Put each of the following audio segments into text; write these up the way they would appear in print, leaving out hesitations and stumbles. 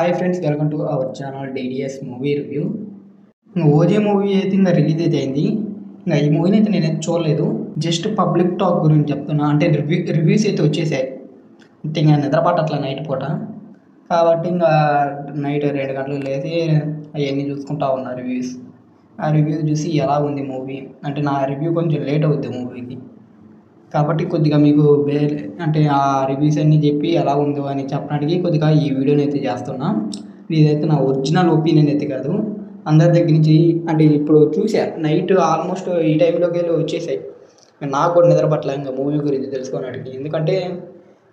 Hi friends, welcome to our channel DDS movie review. OG movie అయితే ఇంకా release అయితే అయింది. ఇంకా ఈ మూవీని అయితే నేనైతే చూడలేదు. జస్ట్ పబ్లిక్ టాక్ గురించి చెప్తున్నా. అంటే రివ్యూస్ అయితే వచ్చేసాయి. అంటే ఇంకా నిద్ర పట్టట్లా నైట్ పూట. కాబట్టి ఇంకా నైట్ 2 గంటలకు లేచి అవన్నీ చూసుకుంటా ఉన్నా రివ్యూస్. ఆ రివ్యూస్ చూసి ఎలా ఉంది మూవీ, అంటే నా రివ్యూ కొంచెం లేట్ అవుద్ది మూవీకి. కాబట్టి కొద్దిగా మీకు అంటే ఆ రివ్యూస్ అన్నీ చెప్పి ఎలా ఉందో అని చెప్పడానికి కొద్దిగా ఈ వీడియోని అయితే చేస్తున్నా. ఇదైతే నా ఒరిజినల్ ఒపీనియన్ అయితే కాదు. అందరి దగ్గర నుంచి అంటే ఇప్పుడు చూసా నైట్ ఆల్మోస్ట్ ఈ టైంలోకి వెళ్ళి వచ్చేసాయి. నాకు కూడా నిద్ర పట్టలే ఇంకా మూవీ గురించి తెలుసుకోవడానికి. ఎందుకంటే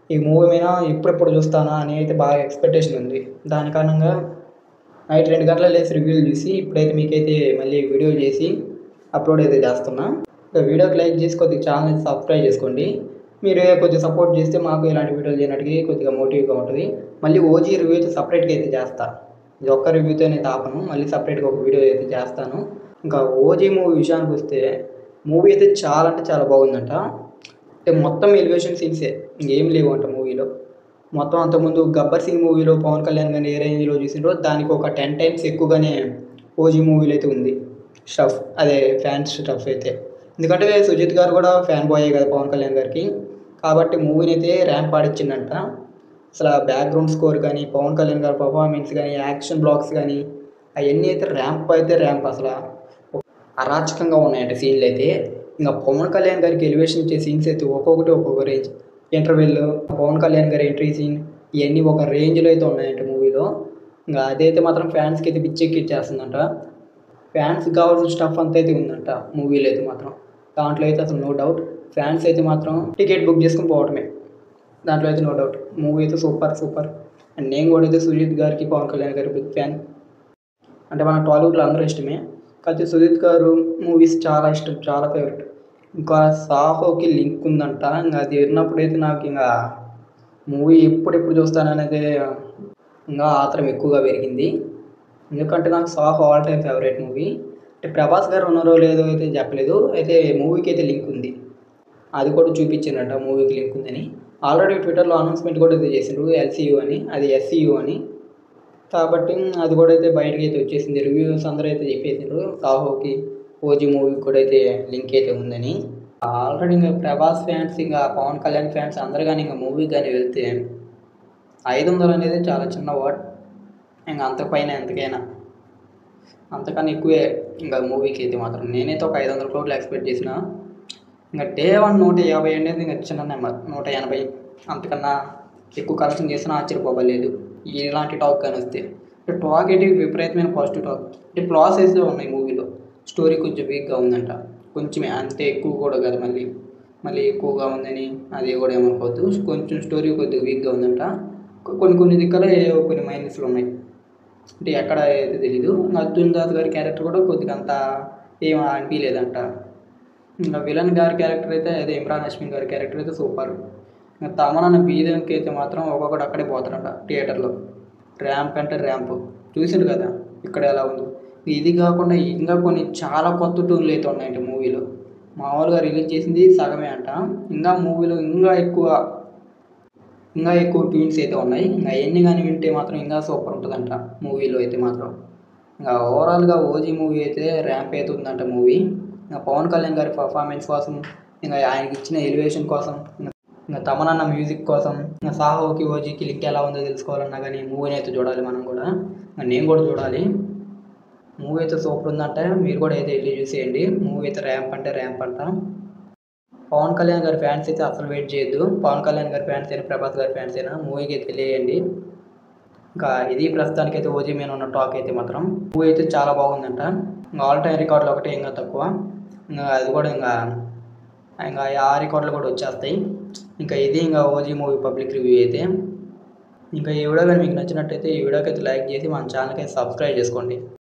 ఈ మూవీ మీద ఎప్పుడెప్పుడు చూస్తానా అని అయితే బాగా ఎక్స్పెక్టేషన్ ఉంది. దాని కారణంగా నైట్ 2 గంటలకు లేసి రివ్యూలు చూసి ఇప్పుడైతే మీకైతే మళ్ళీ వీడియో చేసి అప్లోడ్ అయితే చేస్తున్నా. ఇక వీడియోకి లైక్ చేసి కొద్దిగా ఛానల్ సబ్స్క్రైబ్ చేసుకోండి. మీరు కొద్దిగా సపోర్ట్ చేస్తే మాకు ఇలాంటి వీడియోలు చేయడానికి కొద్దిగా మోటివ్గా ఉంటుంది. మళ్ళీ ఓజీ రివ్యూ అయితే సపరేట్గా అయితే చేస్తాను. ఇది ఒక్క రివ్యూతో అయితే ఆపను, మళ్ళీ సపరేట్గా ఒక వీడియో అయితే చేస్తాను. ఇంకా ఓజీ మూవీ విషయానికి వస్తే మూవీ అయితే చాలా అంటే చాలా బాగుందంట. అంటే మొత్తం ఎలివేషన్ సీన్సే, ఇంకేం లేవు అంట మూవీలో. మొత్తం అంతకుముందు గబ్బర్ సింగ్ మూవీలో పవన్ కళ్యాణ్ గారిని ఏ రేంజ్లో చూసిండ్రో దానికి ఒక 10 టైమ్స్ ఎక్కువగానే ఓజీ మూవీలో అయితే ఉంది స్టఫ్, అదే ఫ్యాన్స్ స్టఫ్ అయితే. ఎందుకంటే సుజిత్ గారు కూడా ఫ్యాన్ బాయే కదా పవన్ కళ్యాణ్ గారికి. కాబట్టి మూవీని అయితే ర్యాంప్ ఆడిచ్చిందంట. అసలు బ్యాక్గ్రౌండ్ స్కోర్ కానీ, పవన్ కళ్యాణ్ గారి పర్ఫార్మెన్స్ కానీ, యాక్షన్ బ్లాక్స్ కానీ అవన్నీ అయితే ర్యాంప్ అసలు అరాచకంగా ఉన్నాయంట సీన్లు అయితే. ఇంకా పవన్ కళ్యాణ్ గారికి ఎలివేషన్ ఇచ్చే సీన్స్ అయితే ఒక్కొక్కటి ఒక్కొక్క రేంజ్. ఇంటర్వెల్, పవన్ కళ్యాణ్ గారి ఎంట్రీ సీన్, ఇవన్నీ ఒక రేంజ్లో అయితే ఉన్నాయంట మూవీలో. ఇంకా అదైతే మాత్రం ఫ్యాన్స్కి అయితే పిచ్చెక్కిచ్చేస్తుందంట. ఫ్యాన్స్కి కావాల్సిన స్టఫ్ అంతా అయితే ఉందంట మూవీలో అయితే మాత్రం. దాంట్లో అయితే అసలు నో డౌట్. ఫ్యాన్స్ అయితే మాత్రం టికెట్ బుక్ చేసుకుని పోవటమే, దాంట్లో అయితే నో డౌట్. మూవీ అయితే సూపర్. అండ్ నేను కూడా అయితే సుజిత్ గారికి పవన్ కళ్యాణ్ గారి బిగ్ ఫ్యాన్. అంటే మన టాలీవుడ్లో అందరూ ఇష్టమే, కాకపోతే సుజిత్ గారు మూవీస్ చాలా ఇష్టం, చాలా ఫేవరెట్. ఇంకా సాహోకి లింక్ ఉందంట. ఇంకా అది విన్నప్పుడైతే నాకు ఇంకా మూవీ ఎప్పుడెప్పుడు చూస్తాననేది ఇంకా ఆత్రం ఎక్కువగా పెరిగింది. ఎందుకంటే నాకు Saaho all time favourite movie. అంటే ప్రభాస్ గారు ఉన్నారో లేదో అయితే చెప్పలేదు, అయితే మూవీకి అయితే లింక్ ఉంది. అది కూడా చూపించిందంట మూవీకి లింక్ ఉందని. ఆల్రెడీ ట్విట్టర్లో అనౌన్స్మెంట్ కూడా అయితే చేసిండ్రు, LCU అని, అది SCU అని. కాబట్టి అది కూడా అయితే బయటకి అయితే వచ్చేసింది. రివ్యూస్ అందరూ అయితే చెప్పేసిండ్రు సాహోకి ఓజీ మూవీకి కూడా అయితే లింక్ అయితే ఉందని. ఆల్రెడీ ఇంకా ప్రభాస్ ఫ్యాన్స్, ఇంకా పవన్ కళ్యాణ్ ఫ్యాన్స్ అందరు కానీ ఇంకా మూవీకి కానీ వెళ్తే 500 అనేది చాలా చిన్న వర్డ్. ఇంకా అంతపైన ఎంతకైనా అంతకన్నా ఎక్కువే ఇంకా మూవీకి అయితే మాత్రం. నేనైతే ఒక 500 కోట్లు ఎక్స్పెక్ట్ చేసిన. ఇంకా డే 1 150 అనేది ఇంకా చిన్న నెంబర్. 180 అంతకన్నా ఎక్కువ కలెక్షన్ చేసినా ఆశ్చర్యపోలేదు ఇలాంటి టాక్ కానీ వస్తే. టాక్ అయితే విపరీతమైన పాజిటివ్ టాక్. అంటే ప్లాస్ అయితే ఉన్నాయి మూవీలో. స్టోరీ కొంచెం వీక్గా ఉందంట, కొంచెమే, అంతే, ఎక్కువ కూడా కాదు. మళ్ళీ ఎక్కువగా ఉందని అది కూడా ఏమనుకోవద్దు. కొంచెం స్టోరీ కొద్దిగా వీక్గా ఉందంట. కొన్ని దిక్కలో కొన్ని మైనస్లు ఉన్నాయి. అంటే ఎక్కడ అయితే తెలీదు. అర్జున్ దాస్ గారి క్యారెక్టర్ కూడా కొద్దిగా అంత ఏం అనిపించలేదంట. ఇంకా విలన్ గారి క్యారెక్టర్ అయితే అదే ఇమ్రాన్ హష్మీ గారి క్యారెక్టర్ అయితే సూపర్. ఇంకా తమనన్న బీదంకి అయితే మాత్రం ఒక్కొక్కటి అక్కడే పోతాడంట థియేటర్లో. ర్యాంప్ అంటే ర్యాంప్ చూసిండు కదా ఇక్కడ ఎలా ఉందో. ఇది కాకుండా ఇంకా కొన్ని చాలా కొత్త ట్యూన్లు అయితే ఉన్నాయంట మూవీలో. మామూలుగా రిలీజ్ చేసింది సగమే అంట. ఇంకా మూవీలో ఇంకా ఎక్కువ ట్యూన్స్ అయితే ఉన్నాయి. ఇంకా అవన్నీ కానీ వింటే మాత్రం ఇంకా సూపర్ ఉంటుందంట మూవీలో అయితే మాత్రం. ఇంకా ఓవరాల్గా ఓజీ మూవీ అయితే ర్యాంప్ అయితే ఉందంట మూవీ. ఇంకా పవన్ కళ్యాణ్ గారి పర్ఫార్మెన్స్ కోసం, ఇంకా ఆయనకి ఇచ్చిన ఎలివేషన్ కోసం, ఇంకా తమనన్న మ్యూజిక్ కోసం, ఇంకా సాహోకి ఓజీకి లింక్ ఎలా ఉందో తెలుసుకోవాలన్నా కానీ మూవీని అయితే చూడాలి మనం కూడా. నేను కూడా చూడాలి. మూవీ అయితే సూపర్ ఉందంటే మీరు కూడా అయితే వెళ్ళి చూసేయండి. మూవీ అయితే ర్యాంప్ అంటే ర్యాంప్ అంట. పవన్ కళ్యాణ్ గారి ఫ్యాన్స్ అయితే అసలు వెయిట్ చేయొద్దు. పవన్ కళ్యాణ్ గారి ఫ్యాన్స్ అయినా, ప్రభాస్ గారి ఫ్యాన్స్ అయినా మూవీకి అయితే తెలియండి. ఇంకా ఇది ప్రస్తుతానికైతే ఓజీ మీద ఉన్న టాక్ అయితే మాత్రం. మూవీ అయితే చాలా బాగుందంట. ఇంకా ఆల్ టైమ్ రికార్డులు ఒకటే ఇంకా తక్కువ. ఇంకా అది కూడా ఇంకా ఆ రికార్డులు కూడా వచ్చేస్తాయి. ఇంకా ఇది ఇంకా ఓజీ మూవీ పబ్లిక్ రివ్యూ అయితే. ఇంకా ఈ వీడియో కానీ మీకు నచ్చినట్టయితే ఈ వీడియోకి అయితే లైక్ చేసి మన ఛానల్కి అయితే సబ్స్క్రైబ్ చేసుకోండి.